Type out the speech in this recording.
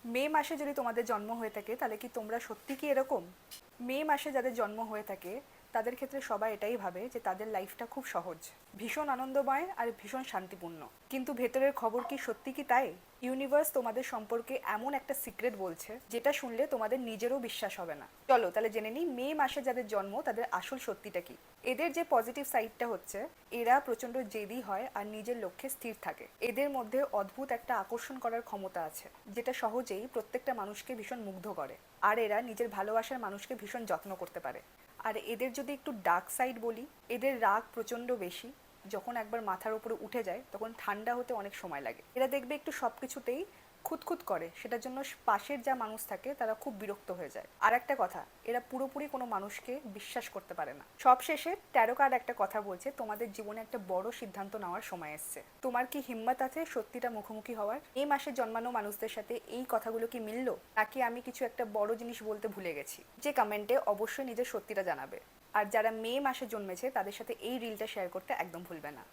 মে মাসে যদি তোমাদের জন্ম হয়ে থাকে তাহলে কি তোমরা সত্যি কি এরকম? মে মাসে যাদের জন্ম হয়ে থাকে তাদের ক্ষেত্রে সবাই এটাই ভাবে যে তাদের লাইফটা খুব সহজ, ভীষণ আনন্দময় আর ভীষণ শান্তিপূর্ণ। কিন্তু ভেতরের খবর কি সত্যি কি তাই? ইউনিভার্স তোমাদের সম্পর্কে এমন একটা সিক্রেট বলছে যেটা শুনলে তোমাদের নিজেরও বিশ্বাস হবে না। চলো তাহলে জেনে নিই মে মাসে যাদের জন্ম তাদের আসল সত্যিটা কি। এদের যে পজিটিভ সাইডটা হচ্ছে, এরা প্রচণ্ড জেদি হয় আর নিজের লক্ষ্যে স্থির থাকে। এদের মধ্যে অদ্ভুত একটা আকর্ষণ করার ক্ষমতা আছে যেটা সহজেই প্রত্যেকটা মানুষকে ভীষণ মুগ্ধ করে। আর এরা নিজের ভালোবাসার মানুষকে ভীষণ যত্ন করতে পারে। আর এদের যদি একটু ডার্ক সাইড বলি, এদের রাগ প্রচণ্ড বেশি। যখন একবার মাথার উপরে উঠে যায় তখন ঠান্ডা হতে অনেক সময় লাগে। এরা দেখবে একটু সব কিছুতেই খুঁতখুত করে, সেটার জন্য পাশের যা মানুষ থাকে তারা খুব বিরক্ত হয়ে যায়। আর একটা কথা, এরা পুরোপুরি কোনো মানুষকে বিশ্বাস করতে পারে না। সব শেষে ট্যারো কার্ড একটা কথা বলছে, তোমাদের জীবনে একটা বড় সিদ্ধান্ত নেওয়ার সময় এসছে। তোমার কি হিম্মত আছে সত্যিটা মুখোমুখি হওয়ার? এই মাসে জন্মানো মানুষদের সাথে এই কথাগুলো কি মিললো, নাকি আমি কিছু একটা বড় জিনিস বলতে ভুলে গেছি? যে কমেন্টে অবশ্যই নিজের সত্যিটা জানাবে। আর যারা মে মাসে জন্মেছে তাদের সাথে এই রিলটা শেয়ার করতে একদম ভুলবে না।